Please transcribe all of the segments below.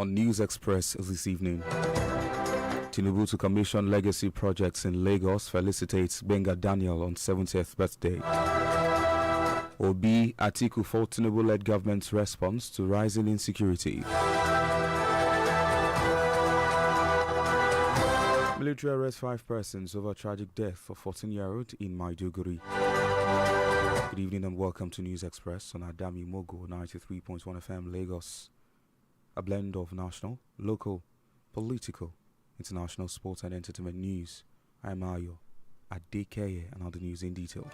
on News Express this evening. Tinubu to commission legacy projects in Lagos felicitates Benga Daniel on 70th birthday. Obi Atiku for Tinubu-led government's response to rising insecurity. Military arrests 5 persons over tragic death of 14-year-old in Maiduguri. Good evening and welcome to News Express on Adami Mogo 93.1 FM Lagos. A blend of national, local, political, international sports and entertainment news. I am Ayo Adekeye and all the news in detail.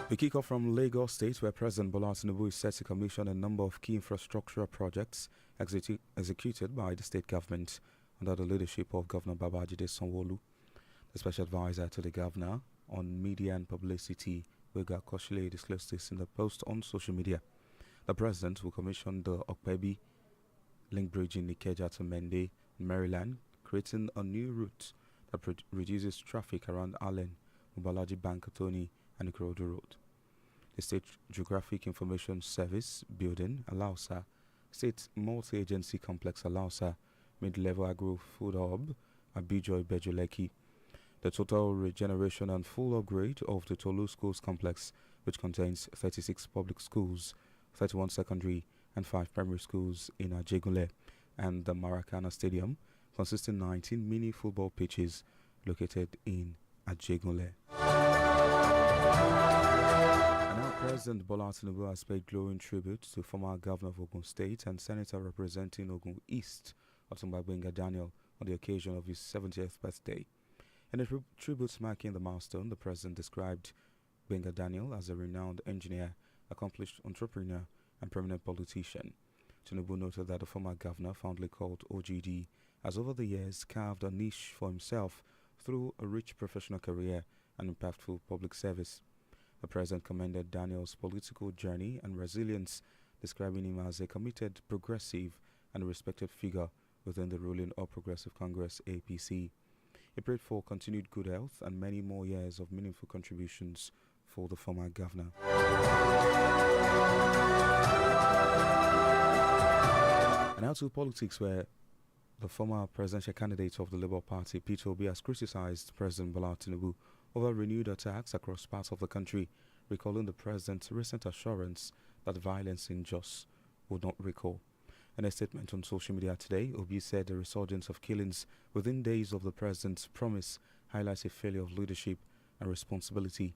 We kick off from Lagos State, where President Bola Tinubu is set to commission a number of key infrastructural projects executed by the state government under the leadership of Governor Babajide Sanwo-Olu. The special advisor to the governor on media and publicity, Wega Koshile, disclosed this in the post on social media. The president will commission the Ogboi link bridge in Ikeja to Mende, Maryland, creating a new route that reduces traffic around Allen, Mubalaji Bankatoni, and Ikorodu Road. The State Geographic Information Service building, Alausa, State Multi-Agency Complex Alausa, Mid-Level Agro-Food Hub, Abijo Ibejo Lekki. The total regeneration and full upgrade of the Tolu Schools Complex, which contains 36 public schools, 31 secondary and 5 primary schools in Ajegunle, and the Maracana Stadium, consisting of 19 mini football pitches located in Ajegunle. And now President Bola Tinubu has paid glowing tribute to former Governor of Ogun State and Senator representing Ogun East, Otumba Benga Daniel, on the occasion of his 70th birthday. In a tribute marking the milestone, the President described Benga Daniel as a renowned engineer, accomplished entrepreneur, and prominent politician. Tinubu noted that the former governor, fondly called OGD, has over the years carved a niche for himself through a rich professional career and impactful public service. The president commended Daniel's political journey and resilience, describing him as a committed, progressive, and respected figure within the ruling All Progressive Congress (APC). He prayed for continued good health and many more years of meaningful contributions for the former governor. And now to politics, where the former presidential candidate of the Labour Party, Peter Obi, has criticized President Bola Tinubu over renewed attacks across parts of the country, recalling the president's recent assurance that violence in Jos would not recur. In a statement on social media today, Obi said the resurgence of killings within days of the president's promise highlights a failure of leadership and responsibility.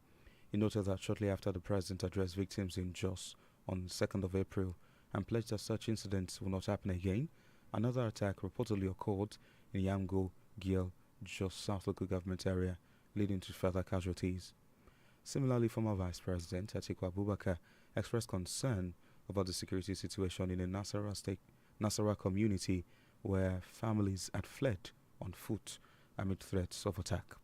He noted that shortly after the president addressed victims in Jos on 2nd of April and pledged that such incidents will not happen again, another attack reportedly occurred in Yamgo, Giel, Jos South local government area, leading to further casualties. Similarly, former Vice President Atiku Abubakar expressed concern about the security situation in the Nasarawa community, where families had fled on foot amid threats of attack.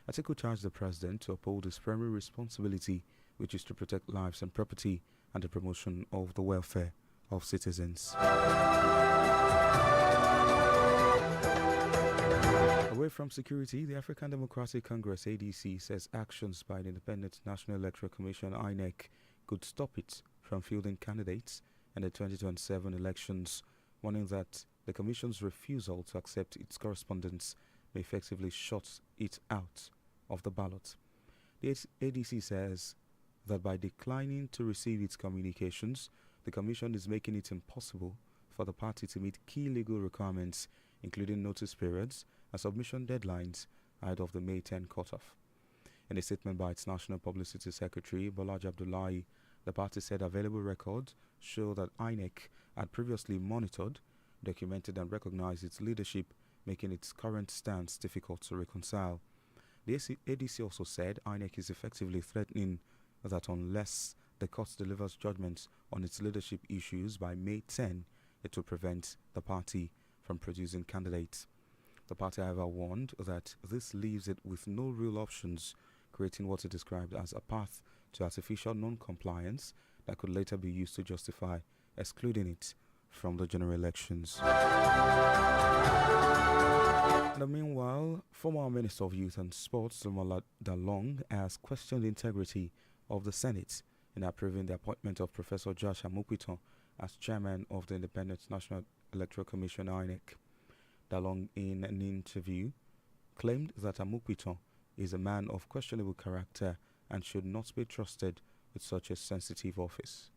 Atiku charged the president to uphold his primary responsibility, which is to protect lives and property and the promotion of the welfare of citizens. Away from security, the African Democratic Congress (ADC) says actions by the Independent National Electoral Commission (INEC) could stop it from fielding candidates in the 2027 elections, warning that the Commission's refusal to accept its correspondence may effectively shut it out of the ballot. The ADC says that by declining to receive its communications, the Commission is making it impossible for the party to meet key legal requirements, including notice periods and submission deadlines ahead of the May 10 cutoff. In a statement by its National Publicity Secretary, Bolaji Abdullahi, the party said available records show that INEC had previously monitored, documented and recognized its leadership, making its current stance difficult to reconcile. The ADC also said INEC is effectively threatening that unless the court delivers judgments on its leadership issues by May 10, it will prevent the party from producing candidates. The party, however, warned that this leaves it with no real options, creating what it described as a path to artificial non-compliance that could later be used to justify excluding it from the general elections. Meanwhile, former Minister of Youth and Sports, Dumola Dalong, has questioned the integrity of the Senate in approving the appointment of Professor Josh Amupiton as chairman of the Independent National Electoral Commission (INEC). Dalong, in an interview, claimed that Amukpito is a man of questionable character and should not be trusted with such a sensitive office.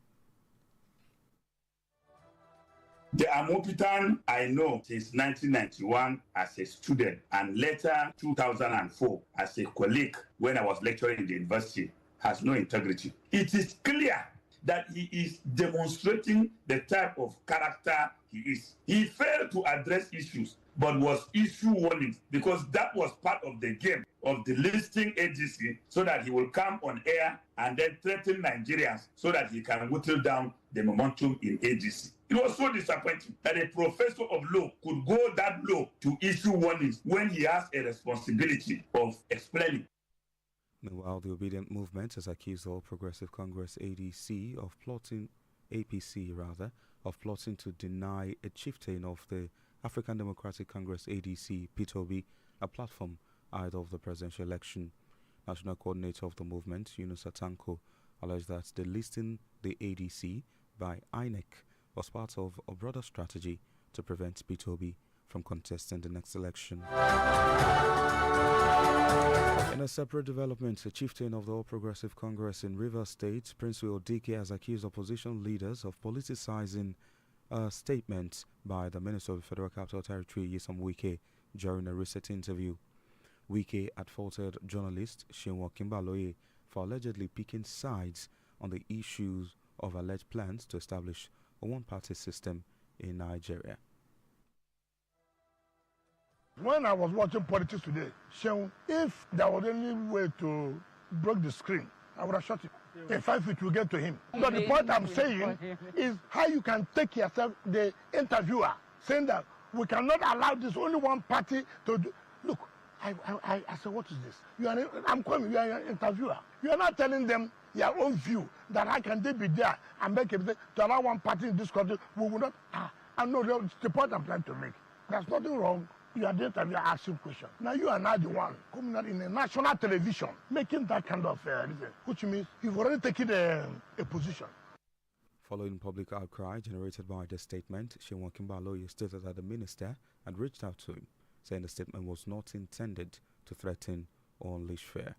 The Amopitan I know since 1991 as a student and later 2004 as a colleague when I was lecturing in the university has no integrity. It is clear that he is demonstrating the type of character he is. He failed to address issues but was issue warnings because that was part of the game of the listing agency so that he will come on air and then threaten Nigerians so that he can whittle down the momentum in agency. It was so disappointing that a professor of law could go that low to issue warnings when he has a responsibility of explaining. Meanwhile, the Obedient Movement has accused the All Progressive Congress ADC of plotting, APC rather, of plotting to deny a chieftain of the African Democratic Congress ADC, Peter Obi, a platform ahead of the presidential election. National coordinator of the movement, Yunus Atanko, alleged that the listing the ADC by INEC was part of a broader strategy to prevent Peter Obi from contesting the next election. In a separate development, a chieftain of the All Progressive Congress in Rivers State, Prince Odike, has accused opposition leaders of politicizing a statement by the Minister of the Federal Capital Territory, Nyesom Wike, during a recent interview. Wike had faulted journalist Shinwo Kimbaloye for allegedly picking sides on the issues of alleged plans to establish a one-party system in Nigeria. When I was watching politics today, Shinwo, if there was any way to break the screen, I would have shot him. In 5 feet will get to him. But the point I'm saying is how you can take yourself, the interviewer, saying that we cannot allow this only one party to do. Look, I said, what is this? I'm calling you are an interviewer. You are not telling them your own view that how can they be there and make it to allow one party in this country. We will not. I know the point I'm trying to make. There's nothing wrong. You are the interviewer asking questions. Now you are not the one coming out in a national television making that kind of which means you've already taken a position. Following public outcry generated by the statement, Shinwo Kimbaloye stated that the minister had reached out to him, saying the statement was not intended to threaten or unleash fear.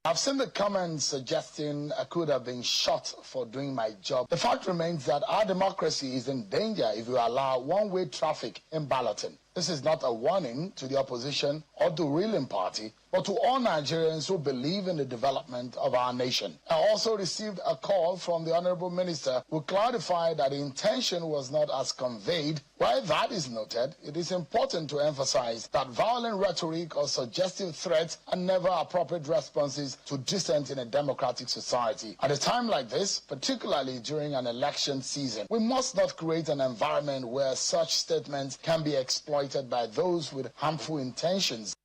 I've seen the comments suggesting I could have been shot for doing my job. The fact remains that our democracy is in danger if you allow one-way traffic in balloting. This is not a warning to the opposition or the ruling party, but to all Nigerians who believe in the development of our nation. I also received a call from the Honorable Minister who clarified that the intention was not as conveyed. While that is noted, it is important to emphasize that violent rhetoric or suggestive threats are never appropriate responses to dissent in a democratic society. At a time like this, particularly during an election season, we must not create an environment where such statements can be exploited by those with harmful intentions.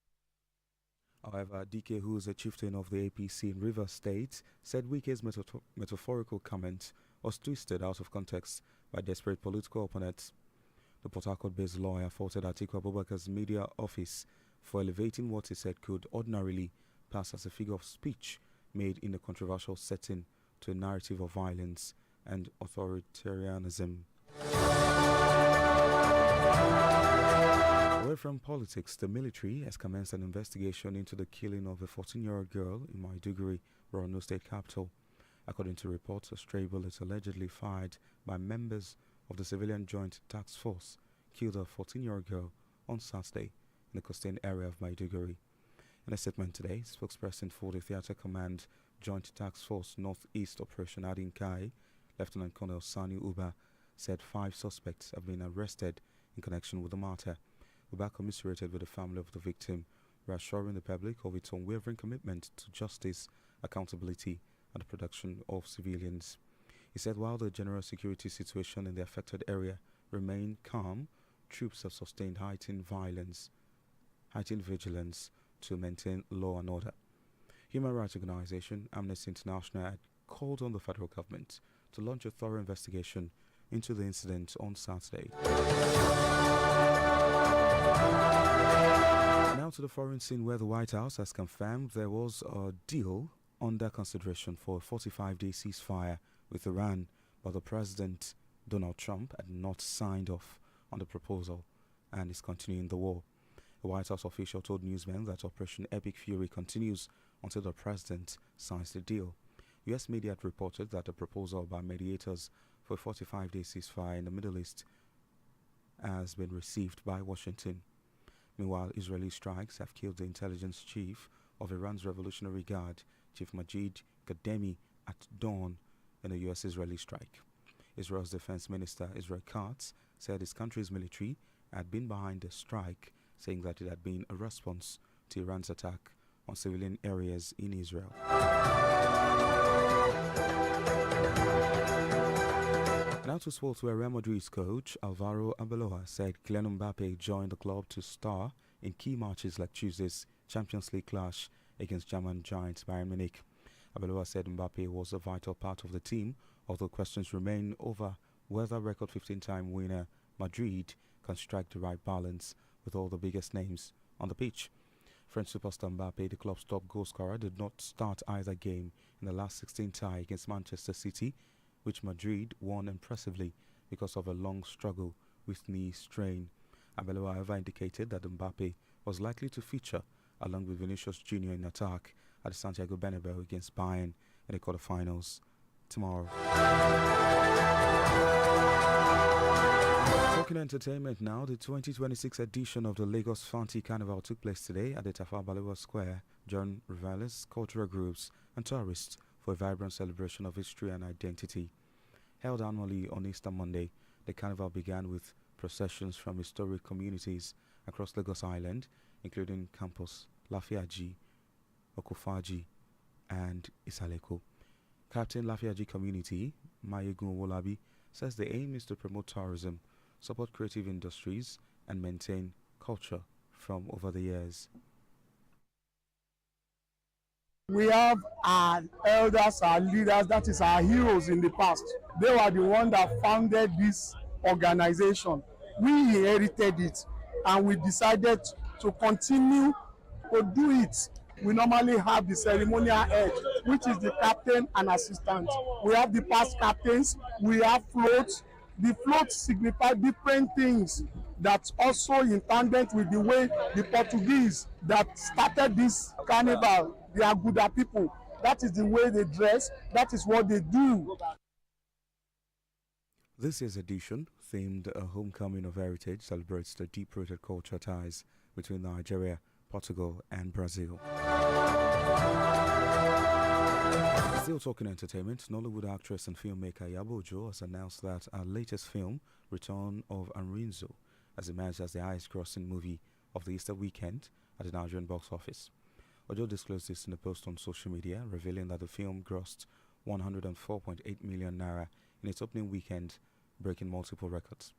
However, DK, who is a chieftain of the APC in Rivers State, said Wike's metaphorical comment was twisted out of context by desperate political opponents. The Port Harcourt-based lawyer faulted Atiku Abubakar's media office for elevating what he said could ordinarily pass as a figure of speech made in a controversial setting to a narrative of violence and authoritarianism. Away from politics, the military has commenced an investigation into the killing of a 14-year-old girl in Maiduguri, Borno State capital. According to reports, a stray bullet allegedly fired by members of the Civilian Joint Task Force killed a 14-year-old girl on Saturday in the coastal area of Maiduguri. In a statement today, spokesperson for the Theatre Command Joint Task Force Northeast Operation Adinkai, Lieutenant Colonel Sani Uba, said 5 suspects have been arrested in connection with the matter. Uba commiserated with the family of the victim, reassuring the public of its unwavering commitment to justice, accountability, and the protection of civilians. He said while the general security situation in the affected area remained calm, troops have sustained heightened vigilance to maintain law and order. Human rights organization Amnesty International had called on the federal government to launch a thorough investigation into the incident on Saturday. Now to the foreign scene, where the White House has confirmed there was a deal under consideration for a 45-day ceasefire with Iran, but the President, Donald Trump, had not signed off on the proposal and is continuing the war. A White House official told newsmen that Operation Epic Fury continues until the President signs the deal. U.S. media had reported that the proposal by mediators for a 45-day ceasefire in the Middle East has been received by Washington. Meanwhile, Israeli strikes have killed the intelligence chief of Iran's Revolutionary Guard, Chief Majid Kademi, at dawn in a U.S.-Israeli strike. Israel's Defense Minister Israel Katz said his country's military had been behind the strike, saying that it had been a response to Iran's attack on civilian areas in Israel. Now to sports, where Real Madrid's coach Alvaro Arbeloa said Kylian Mbappe joined the club to star in key matches like Tuesday's Champions League clash against German giants Bayern Munich. Arbeloa said Mbappe was a vital part of the team, although questions remain over whether record 15-time winner Madrid can strike the right balance with all the biggest names on the pitch. French superstar Mbappe, the club's top goal scorer, did not start either game in the last 16 tie against Manchester City, which Madrid won impressively because of a long struggle with knee strain. Arbeloa, however, indicated that Mbappe was likely to feature along with Vinicius Jr. in attack at the Santiago Bernabeu against Bayern in the quarterfinals tomorrow. Talking entertainment now, the 2026 edition of the Lagos Fanti Carnival took place today at the Tafawa Balewa Square, drawing revelers, cultural groups and tourists for a vibrant celebration of history and identity. Held annually on Easter Monday, the carnival began with processions from historic communities across Lagos Island, including Campus, Lafiaji, Okofaji, and Isaleko. Captain Lafiaji Community, Mayegun Wolabi, says the aim is to promote tourism, support creative industries, and maintain culture from over the years. We have our elders, our leaders, that is our heroes in the past. They were the ones that founded this organization. We inherited it and we decided to continue to do it. We normally have the ceremonial head, which is the captain and assistant. We have the past captains, we have floats. The floats signify different things that also in tandem with the way the Portuguese that started this carnival, they are good at people. That is the way they dress, that is what they do. This year's edition, themed A Homecoming of Heritage, celebrates the deep-rooted cultural ties between Nigeria, Portugal and Brazil. Still talking entertainment, Nollywood actress and filmmaker Yabo Ojo has announced that her latest film, Return of Arinzo, has emerged as the highest-grossing movie of the Easter weekend at the Nigerian box office. Ojo disclosed this in a post on social media, revealing that the film grossed 104.8 million naira in its opening weekend, breaking multiple records.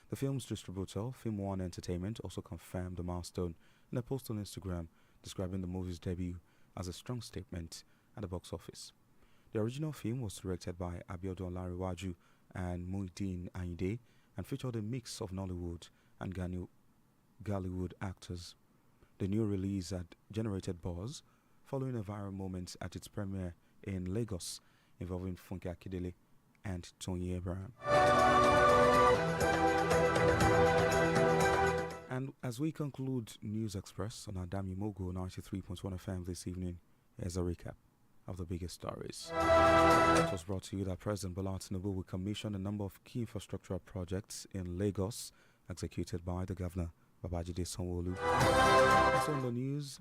The film's distributor, Film One Entertainment, also confirmed the milestone in a post on Instagram, describing the movie's debut as a strong statement at the box office. The original film was directed by Abiodun Lariwaju and Muideen Ayinde and featured a mix of Nollywood and Gollywood actors. The new release had generated buzz following a viral moment at its premiere in Lagos involving Funke Akindele and Tony Abraham. And as we conclude News Express on Adami Mogo 93.1 FM this evening, here's a recap of the biggest stories. It was brought to you that President Bola Tinubu will commission a number of key infrastructural projects in Lagos executed by the Governor, Babajide Sanwo-Olu. Also on the news,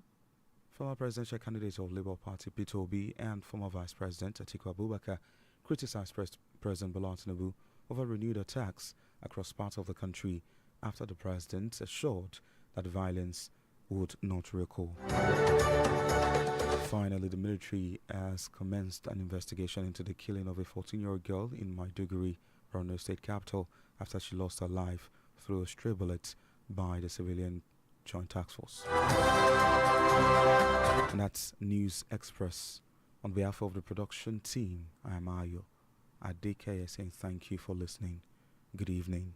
former presidential candidate of Labour Party Peter Obi and former Vice President Atiku Abubakar criticized President Bola Tinubu over renewed attacks across parts of the country after the president assured that violence would not recur. Finally, the military has commenced an investigation into the killing of a 14-year-old girl in Maiduguri, Borno State capital, after she lost her life through a stray bullet by the civilian Joint Task Force. And that's News Express. On behalf of the production team, I am Ayo Adekeye saying thank you for listening. Good evening.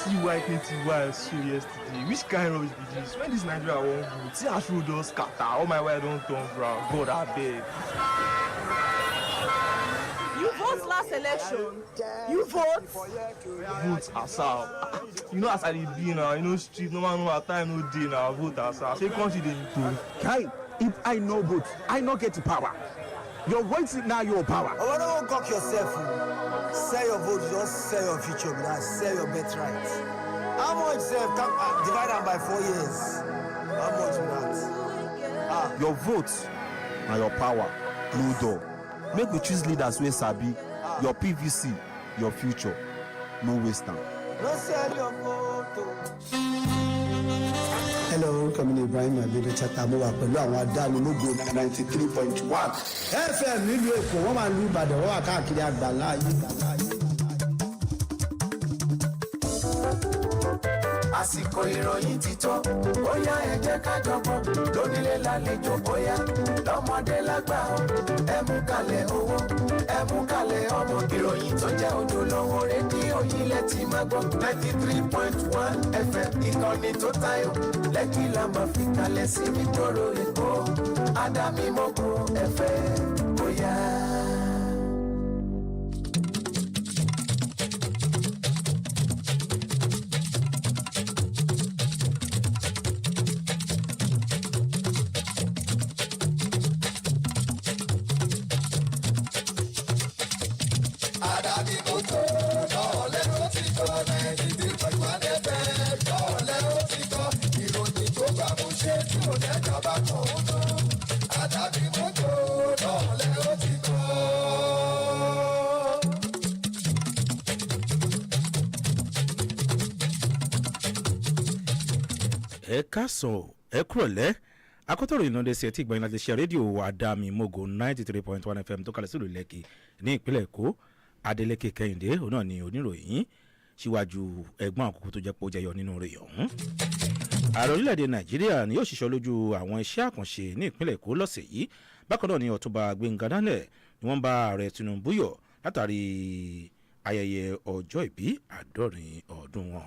see why plenty wires show yesterday. Which kind of rubbish be this? When this Nigeria won't vote, see as road don scatter, all my wire don't turn brown. God, I beg. You vote last election. You vote. Vote asal. You know as I dey be now, you know street, no man know our time no day now. Vote asal. Say country dey improve. Kai, if I no vote, I no get the power. Your voice is now your power. Oh, don't cock yourself. Sell your vote, just sell your future, but sell your birthright. How much self can divide them by 4 years? How much that? Your vote and your power, no door. Make we choose leaders wey sabi. Your PVC, your future, no waste time. No sell your vote. Hello, Kamini Ibrahim Abede Chatamuwa pẹ̀lú àwọn adánilógo 93.1 FM nílùú Èkó wọ́n máa ń lu Ìbàdàn wọ́n wà káàkiri àgbàlá ayé. Àsìkò ìròyìn ti tó, ó yá ẹ jẹ́ ká jọ̀bọ̀, lónílé lálejò bóyá, lọ́mọdé lágbà ó, ẹ mú kalẹ̀ owó, ẹ mú kalẹ̀ ọmọ. Ìròyìn tó jẹ́ ojúlówó rédíò yìí lẹ ti máa gbọ́, 93.1 FM ìkànnì tó tayọ, Lẹ́kì la máa fi kalẹ̀ sí nígboro Èkó, Adámímọ́kò FM bóyá. ẹ káàsán ẹ kúrọ̀lẹ́ akọ́tọ̀rọ̀ ìnáde sí ẹtí ìgbọ̀nyìn láti ṣe rédíò Adámímọ́gò 93.1 FM tó kalẹ̀ sílùú Lẹ́kì ní ìpínlẹ̀ Èkó. Adélékè Kẹ́hìndé òun náà ni oníròyìn síwájú ẹgbọ́n àkókò tó jẹ́ pé ó jẹyọ nínú rẹ̀ ọ̀hún. Ààrẹ orílẹ̀-èdè Nàìjíríà ni yóò ṣiṣọ́ lójú àwọn iṣẹ́ àkànṣe ní ìpínlẹ̀ Èkó lọ́sẹ̀ yìí. Bákan náà ni Ọ̀túnba Gbénga Daniel ni wọ́n bá ààrẹ Tinubu yọ̀ látàrí ayẹyẹ ọjọ́ ìbí 70 ọdún wọn.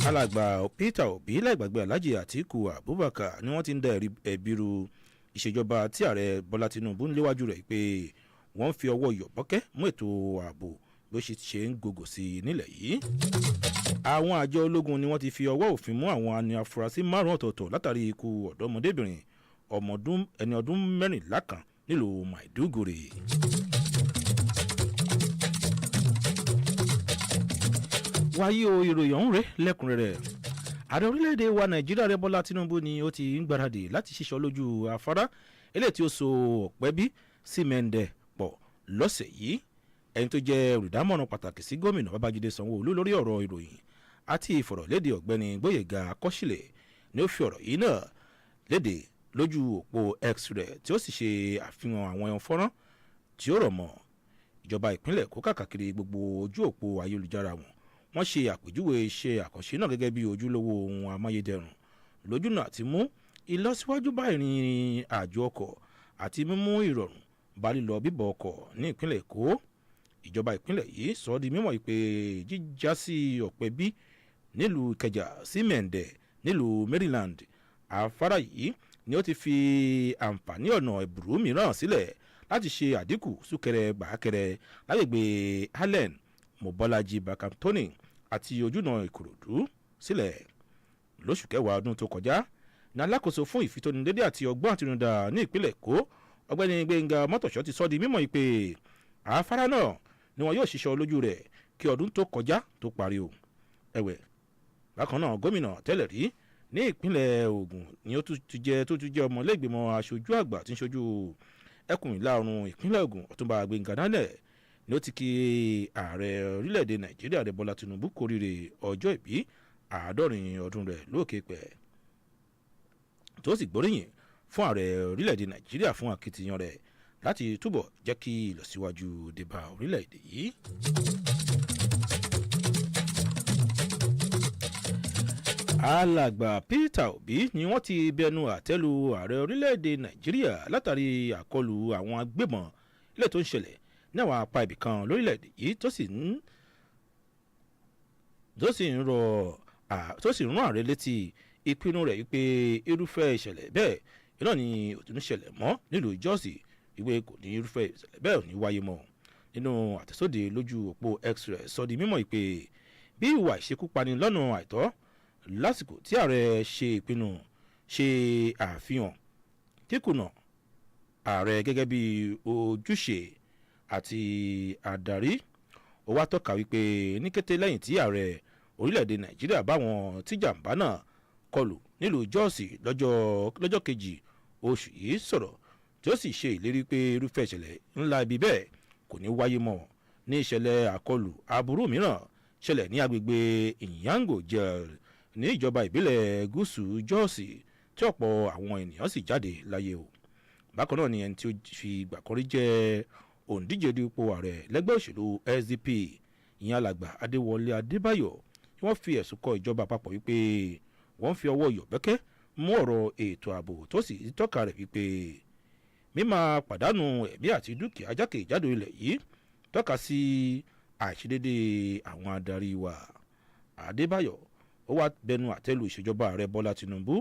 Alàgbà Peter Obi láìgbàgbé Alhaji Atiku Abubakar ni wọ́n ti ń dá ẹ̀bi ru ìṣèjọba tí ààrẹ Bọ́lá Tinubu ń léwájú rẹ̀ pé wọ́n fi ọwọ́ yọ̀bọ́kẹ́ mú ètò ààbò bó ṣe ń gògò sí i nílẹ̀ yìí. Àwọn àjọ ológun ni wọ́n ti fi ọwọ́ òfin mú àwọn afurasí 5 ọ̀tọ̀ọ̀tọ̀ látàrí ikú ọ̀dọ́mọdébìnrin ẹni ọdún 14 kan nílùú Maiduguri. Wáyé o ìròyìn ọ̀hún rẹ̀ lẹ́kùnrẹ́rẹ́. Ààrẹ orílẹ̀-èdè wa Nàìjíríà rẹ̀ Bọ́lá Tinubu ni ó ti ń gbáradì láti ṣiṣọ́ lójú afárá eléyìí tí ó so Ọ̀pẹ́bí sí Mẹ́ndẹ̀ pọ̀ lọ́sẹ̀ yìí. Ẹni tó jẹ́ olùdámọ̀ràn pàtàkì sí gómìnà Babájídé Sanwó-Olú lórí ọ̀rọ̀ ìròyìn àti ìfọ̀rọ̀lédè ọ̀gbẹ́ni Gbóyèga Akọ́ṣílẹ̀ ni ó fi ọ̀rọ̀ yìí náà léde lójú òpó X rẹ̀ tí ó sì ṣe àfihàn àwọn fọ́nrán tí ó rọ̀ mọ́ ìjọba ìpínlẹ̀ Èkó káàkiri gbogbo ojú òpó ayélujára wọn. Wọ́n ṣe àpèjúwe iṣẹ́ àkànṣe náà gẹ́gẹ́ bí ojúlówó ohun amáyédẹrùn lójúnà àti mú ìlọsíwájú bá ìrìn àjò ọkọ̀ àti mímú ìrọ̀rùn bá lílọ bíbọ̀ ọkọ̀ ní ìpínlẹ̀ Èkó. Ìjọba ìpínlẹ̀ yìí sọ ọ́ di mímọ̀ pé jíjá sí Ọ̀pẹ́bí nílùú Ìkẹjà sí Mẹ́ndẹ̀ nílùú Maryland afárá yìí ni ó ti fi àǹfààní ọ̀nà ẹ̀bùrú mìíràn sílẹ̀ láti ṣe àdínkù súnkẹrẹ gbàákẹrẹ lágbègbè Allen Mobọ́lájí Bakantoni àti ojúnà Ìkòròdú sílẹ̀. Lóṣù kẹwàá ọdún tó kọjá ní alákòóso fún ìfitónidédé àti ọgbọ́n àtinúdá ní ìpínlẹ̀ Èkó ọ̀gbẹ́ni Gbénga Mọ́tòṣọ́ ti sọ di mímọ̀ pé afárá náà ni wọn yóò ṣiṣọ́ lójú rẹ̀ kí ọdún tó kọjá tó parí o. Ẹ̀wẹ̀ bákan náà gómìnà tẹ́lẹ̀ rí ní ìpínlẹ̀ Ògùn ni ó tún jẹ́ ọmọlẹ́gbẹ̀mọ aṣojú àgbà tí ń ṣojú ẹkùn ìlà oòrùn ìpínlẹ̀ Ògùn Ọ̀túnba Gbénga Daniel ni ó ti kí ààrẹ orílẹ̀-èdè Nàìjíríà rẹ̀ Bọ́lá Tinubu kórìíre ọjọ́ ìbí 70 ọdún rẹ̀ lókè pẹ̀ tó sì gbóríyìn fún ààrẹ orílẹ̀-èdè Nàìjíríà fún akitiyan rẹ̀ láti túbọ̀ jẹ́ kí ìlọsíwájú dé bá orílẹ̀-èdè yìí. Alàgbà Peter Obi ni wọ́n ti bẹnu àtẹ́lu ààrẹ orílẹ̀-èdè Nàìjíríà látàrí àkọlù àwọn agbébọn ilé tó ń ṣẹlẹ̀ ní àwọn apá ibì kan lórílẹ̀-èdè yìí tó sì ń tó sì ń rán ààrẹ létí ìpinnu rẹ̀ wípé irúfẹ́ ìṣẹ̀lẹ̀ bẹ́ẹ̀ iná ni òtún ṣẹlẹ̀ mọ́ nílùú jọ́ọ̀sì wípé kò ní irúfẹ́ ìṣẹ̀lẹ̀ bẹ́ẹ̀ ò ní wáyé mọ́. Nínú àtẹ̀sóde lójú òpó X-ray sọ di mímọ̀ pé bí ìwà ìṣekúpani lọ́nà àìtọ́ lásìkò tí ààrẹ ṣe ìpinnu ṣe àfihàn kíkùnà ààrẹ gẹ́gẹ́ bí ojúṣe àti àdarí. Ó wá tọ́ka wípé ní kété lẹ́yìn tí ààrẹ orílẹ̀-èdè Nàìjíríà báwọn tíjàmbá náà kọlù nílùú jọ́ọ̀sì lọ́jọ́ kejì oṣù yìí sọ̀rọ̀ tí ó sì ṣe ìlérí pé irúfẹ́ ìṣẹ̀lẹ̀ ńlá ibi bẹ́ẹ̀ kò ní wáyé mọ́. Ní ìṣẹ̀lẹ̀ àkọlù aburú mìíràn ṣẹlẹ̀ ní agbègbè Ìyàngò jẹ́l ní ìjọba ìbílẹ̀ gúúsù jọ́ọ̀sì tí ọ̀pọ̀ àwọn ènìyàn sì jáde láyé o. Bákan náà ni ẹni tí ó fi ìgbà kan rí jẹ́ òǹdíje dípò ààrẹ lẹ́gbẹ́ òṣèlú SDP ìyẹn alàgbà Adéwọlé Adébáyọ̀ tí wọ́n fi ẹ̀sùn kọ ìjọba àpapọ̀ wípé wọ́n fi ọwọ́ yọ̀bẹ́kẹ́ mú ọ̀rọ̀ ètò ààbò tó sì tọ́ka rẹ̀ wípé mímá pàdánù ẹ̀mí àti dúkìá jákèjádò ilẹ̀ yìí tọ́ka sí àìṣedédé àwọn adarí wa. Adébáyọ̀ ó wá bẹnu àtẹ́lù ìṣèjọba ààrẹ Bọ́lá Tinubu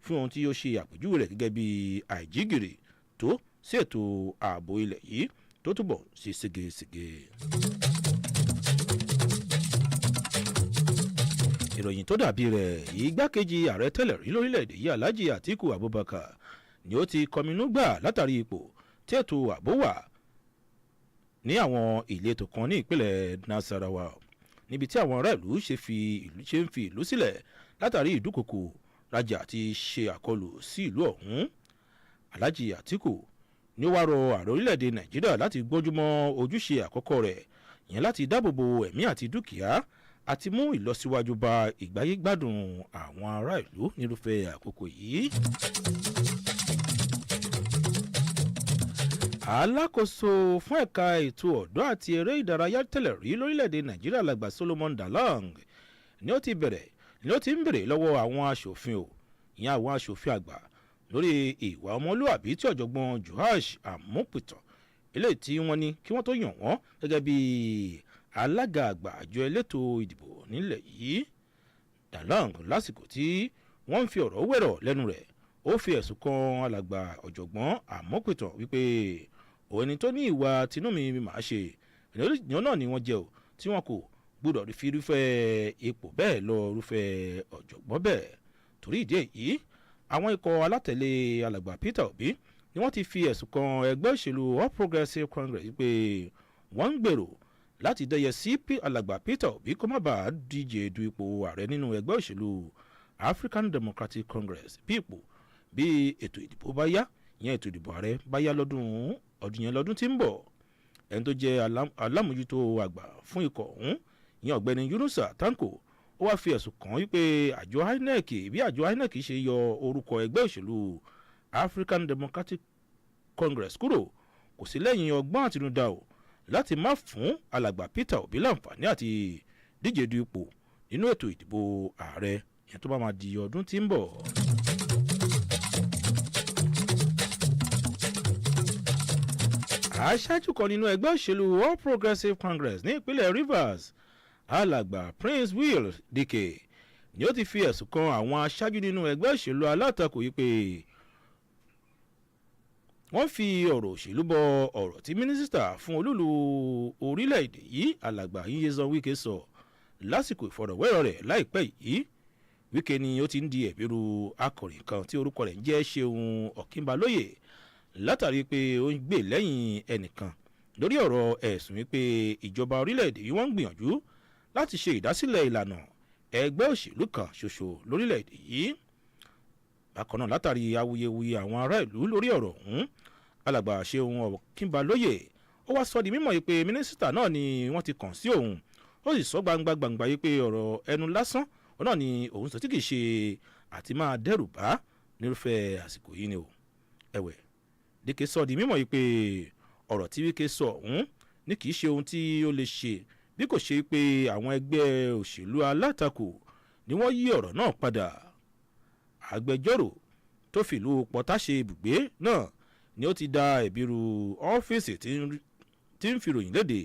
fún ohun tí ó ṣe àpèjúwe rẹ̀ gẹ́gẹ́ bí àìjígìrì tó sí ètò ààbò ilẹ̀ yìí tó túbọ̀ sí ségesège. Ìròyìn tó dàbí rẹ̀ igbákejì ààrẹ tẹ́lẹ̀ rí lórílẹ̀‐èdè yìí Alhaji Atiku Abubakar ni ó ti kọminú gbà látàrí ipò tí ètò ààbò wà ní àwọn ìletò kan ní ìpínlẹ̀ Nasarawa níbi tí àwọn ará ìlú ṣe ń fi ìlú sílẹ̀ látàrí ìdúkokò rajà àti ṣe àkọlù sí ìlú ọ̀hún. Alhaji Atiku ni ó wá rọ ààrẹ orílẹ̀‐èdè Nàìjíríà láti gbójúmọ́ ojúṣe àkọ́kọ́ rẹ̀ yẹn láti dáàbòbo ẹ̀mí àti dúkìá àti mú ìlọsíwájú bá ìgbáyégbádùn àwọn ará ìlú nírúfẹ́ àkókò yìí. Alákòóso fún ẹ̀ka ètò ọ̀dọ́ àti eré ìdárayá tẹ́lẹ̀ rí lórílẹ̀‐èdè Nàìjíríà alàgbà Solomon Dalong ni ó ti ń bèrè lọ́wọ́ àwọn aṣòfin ìyẹn àwọn aṣòfin àgbà lórí ìwà ọmọlúwàbí tí ọ̀jọ̀gbọ́n Joash Amupitan eléyìí tí wọ́n ní kí wọ́n tó yàn wọ́n gẹ́gẹ́ bí alága àgbà àjọ elétò ìdìbò nílẹ̀ yìí. Dalong lásìkò tí wọ́n ń fi ọ̀rọ̀ wẹ̀rọ̀ lẹ́nu rẹ̀ ó fi ẹ̀sùn kan alàgbà ọ̀jọ̀gbọ́n Amupitan wípé òun ẹni tó ní ìwà tinúmi màá ṣe ènìyàn náà ni wọ́n jẹ́ o tí wọ́n kò gbọ́dọ̀ fi irúfẹ́ ipò bẹ́ẹ̀ lọ irúfẹ́ ọ̀jọ̀gbọ́n bẹ́ẹ̀. Torí ìdí èyí àwọn ikọ̀ alátẹ̀lé alàgbà Peter Obi ni wọ́n ti fi ẹ̀sùn kan ẹgbẹ́ òṣèlú All Progressives Congress pé wọ́n ń gbèrò láti dẹ́yẹ sí alàgbà Peter Obi kó má bàa díje du ipò ààrẹ nínú ẹgbẹ́ òṣèlú African Democratic Congress bí ètò ìdìbò bá yá ìyẹn ètò ìdìbò ààrẹ bá yá lọ́dún tí ń bọ̀. Ẹni tó jẹ́ alámòjútó àgbà fún ikọ̀ ọ̀hún ìyẹn ọ̀gbẹ́ni Yunusa Tanko ó wá fi ẹ̀sùn kàn wípé àjọ INEC bí àjọ INEC ṣe yọ orúkọ ẹgbẹ́ òṣèlú African Democratic Congress kúrò kò sí lẹ́yìn ọgbọ́n àtinúdá o láti má fún alàgbà Peter Obi láǹfààní àti díje du ipò nínú ètò ìdìbò ààrẹ ìyẹn tó bá máa di ọdún tí ń bọ̀. Aṣáájú kan nínú ẹgbẹ́ òṣèlú All Progressives Congress ní ìpínlẹ̀ Rivers alàgbà Prince Will Dike ni ó ti fi ẹ̀sùn kan àwọn aṣáájú nínú ẹgbẹ́ òṣèlú alátakò yìí pé wọ́n fi ọ̀rọ̀ òṣèlú bọ ọ̀rọ̀ tí mínísítà fún olúlu orílẹ̀-èdè yìí alàgbà Nyesom Wike sọ lásìkò ìfọ̀rọ̀wérọ̀ rẹ̀ láìpẹ́ yìí. Wike ni ó ti ń di ẹ̀bírú akọ̀ròyìn kan tí orúkọ rẹ̀ ń jẹ́ Ṣeun Ọ̀kínbalóyè látàrí pé ó ń gbè lẹ́yìn ẹnìkan lórí ọ̀rọ̀ ẹ̀sùn wípé ìjọba orílẹ̀-èdè yìí wọ́n ń gbìyànjú láti ṣe ìdásílẹ̀ ìlànà ẹgbẹ́ òṣèlú kan ṣoṣo lórílẹ̀-èdè yìí. Bákan náà látàrí awuyewuye àwọn ará ìlú lórí ọ̀rọ̀ ọ̀hún alàgbà Ṣeun Ọ̀kínbalóyè ó wá sọ di mímọ̀ pé mínísítà náà ni wọ́n ti kàn sí òun ó sì sọ gbangba yìí pé ọ̀rọ̀ ẹnu lásán náà ni òun sọ tí kì í ṣe àti máa dẹ́rù bá nírúfẹ́ àsìkò yìí ni o. Ẹ̀wẹ̀ Dike sọ di mímọ̀ pé ọ̀rọ̀ tí Wike sọ ọ̀hún ní kì í ṣe ohun tí ó lè ṣe bí kò ṣe pé àwọn ẹgbẹ́ òṣèlú alátakò ni wọ́n yí ọ̀rọ̀ náà padà. Agbẹjọ́rò tó fìlú Pọ́tà ṣe ibùgbé náà ni ó ti da ẹ̀bírú ọ́fíìsì tí ń fìròyìn léde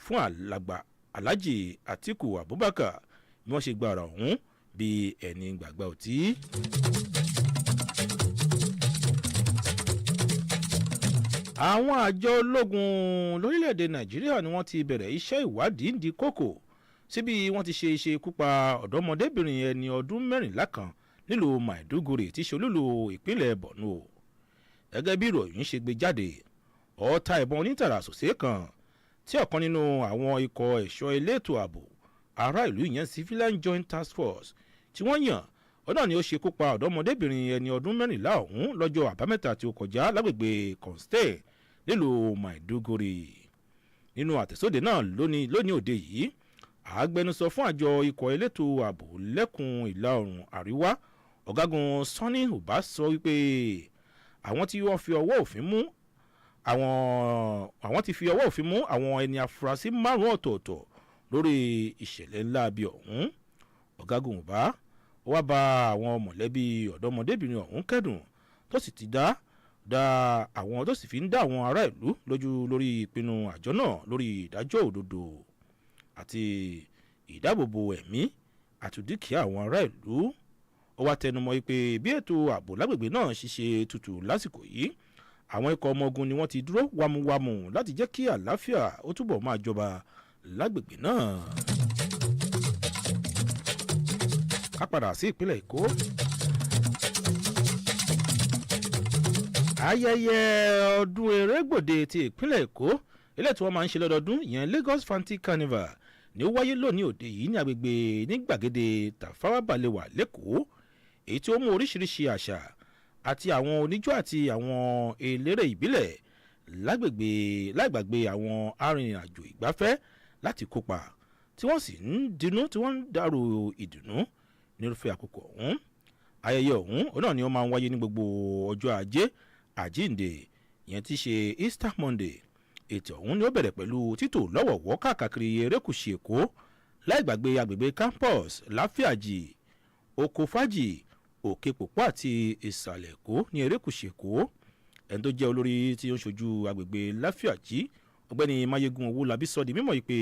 fún alàgbà Alhaji Atiku Abubakar bí wọ́n ṣe gba ọ̀rọ̀ ọ̀hún bí ẹni gbàgbà ọtí. àwọn àjọ ológun lórílẹ̀‐èdè nàìjíríà ni wọ́n ti bẹ̀rẹ̀ iṣẹ́ ìwádìí ń di kókò síbi wọ́n ti ṣe ikú pa ọ̀dọ́mọdébìnrin ẹni ọdún 14 kan nílùú maiduguri tí ṣe olúlu ìpínlẹ̀ borno. gẹ́gẹ́ bí ìròyìn ṣe gbé jáde ọta ìbọn onítàrà sòsé kan tí ọ̀kan nínú àwọn ikọ̀ ẹ̀ṣọ́ elétò ààbò ará ìlú ìyẹn civilian joint task force tí wọ́n yàn ọ̀nà ni ó ṣekú pa ọ̀dọ́mọdébìnrin ẹni ọdún 14 ọ̀hún lọ́jọ́ àbámẹ́ta tí ó kọjá lágbègbè constain nílùú maiduguri. nínú àtẹ̀sóde náà lónìí òde yìí agbẹnusọ fún àjọ ikọ̀ elétò ààbò lẹ́kùn ìlà oòrùn àríwá ọ̀gágun sanni uba sọ wípé àwọn tí wọ́n fi ọwọ́ òfin mú àwọn ti fi ọwọ́ òfin mú àwọn ẹni afurasí 5 ọ̀tọ̀ọ̀tọ̀ lórí ìṣẹ̀lẹ̀ ńlá bí ọ̀hún. ọ̀gágun uba wá bá àwọn mọ̀lẹ́bí ọ̀dọ́mọdébìnrin ọ̀hún kẹ́dùn tó sì ti dá àwọn tó sì fi ń dá àwọn ará ìlú lójú lórí ìpinnu àjọ náà lórí ìdájọ́ òdodo àti ìdáàbòbò ẹ̀mí àti dúkìá àwọn ará ìlú. ó wá tẹnumọ́ pé bí ètò ààbò lágbègbè náà ṣiṣẹ́ tutù lásìkò yìí àwọn ikọ̀ ọmọ ogun ni wọ́n ti dúró wámúwámú láti jẹ́ kí àlàáfíà ó túbọ̀ máa jọba lágbègbè náà. ká padà sí ìpínlẹ̀ èkó. ayẹyẹ ọdún erégbòde ti ìpínlẹ̀ èkó ilé tí wọ́n máa ń ṣe lọ́dọọdún ìyẹn lagos fanti carnival ni ó wáyé lónìí òde yìí ní agbègbè ní gbàgede tafawa balewa lẹ́kọ̀ọ́ èyí tí ó mú oríṣiríṣi àṣà àti àwọn oníjó àti àwọn eléré ìbílẹ̀ lágbàgbé àwọn arìnrìnàjò ìgbafẹ́ láti kópa tí wọ́n sì ń dinú tí wọ́n ń dàrú ìdùnnú nírúfẹ́ àkókò ọ̀hún. ayẹyẹ ọ̀hún náà ni ó máa ń wáyé ní gbogbo ọjọ́ ajé àjíǹde ìyẹn tí ṣe easter monday. ètò ọ̀hún ni ó bẹ̀rẹ̀ pẹ̀lú títò lọ́wọ̀wọ́ káàkiri erékùṣù èkó láìgbàgbé agbègbè campus láfíàjì oko fàjì òkè pòpọ̀ àti ìsàlẹ̀ èkó ní erékùṣù èkó. ẹni tó jẹ́ olórí tí ó ń ṣojú agbègbè láfíàjì ọ̀gbẹ́ni mayegun owólabí sọ di mímọ̀ pé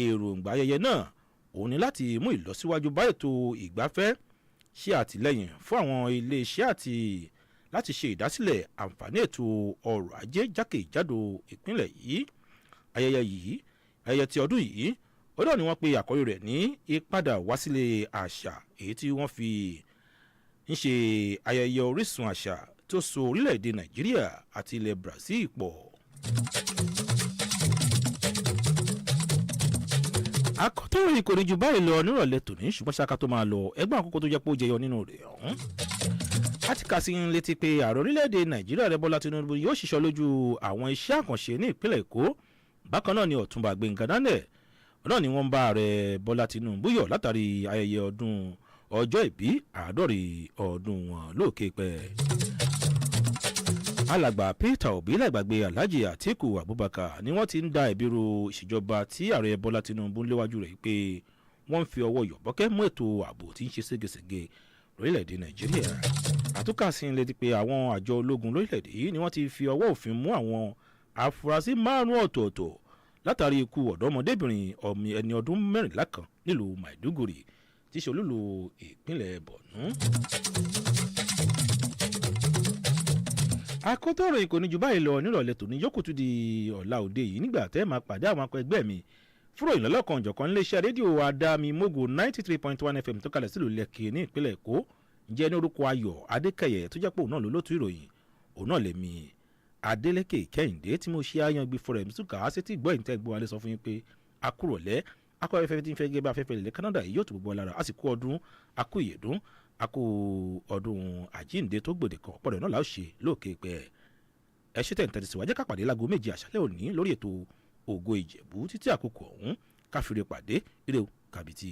èròǹgbà ayẹyẹ náà òun ni láti mú ìlọsíwájú bá ètò ìgbafẹ́ ṣe àtìlẹ́yìn fún àwọn iléeṣẹ́ àti láti ṣe ìdásílẹ̀ àǹfààní ètò ọrọ̀ ajé jákèjádò ìpínlẹ̀ yìí. ayẹyẹ ti ọdún yìí ó náà ni wọ́n pe àkọ́rí rẹ̀ ní ìpadà wá sílé àṣà èyí tí wọ́n fi ń ṣe ayẹyẹ orísun àṣà tó so orílẹ̀-èdè nàìjíríà àti ilẹ̀ brazil pọ̀. akọ́tọ̀ròyìn kò ní ju báyìí lọ nírọ̀lẹ́ tòní ṣùgbọ́n ṣáká tó máa lọ ẹgbẹ́ àkókò tó jẹ́ pé ó jẹyọ nínú rẹ̀ ọ̀hún. a ti kà sí ń létí pé ààrẹ orílẹ̀-èdè nàìjíríà rẹ̀ bọ́lá tinubu yóò ṣiṣọ́ lójú àwọn iṣẹ́ àkànṣe ní ìpínlẹ̀ èkó. bákan náà ni ọ̀túnba gbẹ̀ngàn dánẹ̀ náà ni wọ́n ń bá ààrẹ bọ́lá tinubu yọ̀ látàrí ayẹyẹ ọdún ọjọ́ ìbí 50 ọdún wọn lókè pẹ́. alàgbà peter obi láìgbàgbé alhaji atiku abubakar ni wọ́n ti ń da ìbírú ìṣèjọba tí ààrẹ bọ́lá tinubu ń léwájú rẹ̀ pé wọ́n ń fi ọwọ́ yọ̀bọ́kẹ́ mú ètò ààbò tí ń ṣe ségesège lórílẹ̀‐èdè nàìjíríà. àtúkà sí ń létí pé àwọn àjọ ológun lórílẹ̀‐èdè yìí ni wọ́n ti fi ọwọ́ òfin mú àwọn afurasí 5 ọ̀tọ̀ọ̀tọ̀ látàrí ikú ọ̀dọ́mọdébìnrin ẹni ọdún 14 kan nílùú maiduguri tí ṣe olúlu ìpínlẹ̀ borno. akọ́tọ̀rọ̀ ìkò ní ju báyìí lọ nírọ̀lẹ́ tòní yókù tún di ọ̀la òde yìí nígbà tẹ́ máa pàdé àwọn akọ ẹgbẹ́ mi fúrò ìlọ́lọ́kan ọ̀jọ̀kan iléeṣẹ́ rédíò adámi mogo 93.1 fm tó kalẹ̀ sílùú lẹ́kì ní ìpínlẹ̀ èkó jẹ́ ní orúkọ ayọ̀ adékẹyẹ tó jẹ́ pé òun náà ló lótú ìròyìn òun náà lèmi adélékè kẹ́hìndé tí mo ṣe àyàngbé fúnra ẹ̀mí tún kà á sétí gbọ́ ìtẹ́ gbọ́ alẹ́ sọ fún yín pé akúrọ̀lẹ́ akọ afẹ́fẹ́ tí ń fẹ́ gé bá afẹ́fẹ́ ilẹ̀ canada yìí yóò tó gbogbo lára àsìkò ọdún akú ìyèdún akú ọdún àjíǹde tó gbòde kan ọ̀pọ̀ rẹ̀ náà láò ṣe lóòkè pẹ́ ẹ ṣe tẹ̀ ń tẹ̀síwájú wájẹ́ ká pàdé láago 7 àṣálẹ́ òní lórí ètò ògo ìjẹ̀bú títí àkókò ọ̀hún káfíńrè pàdé ire kàbìtì.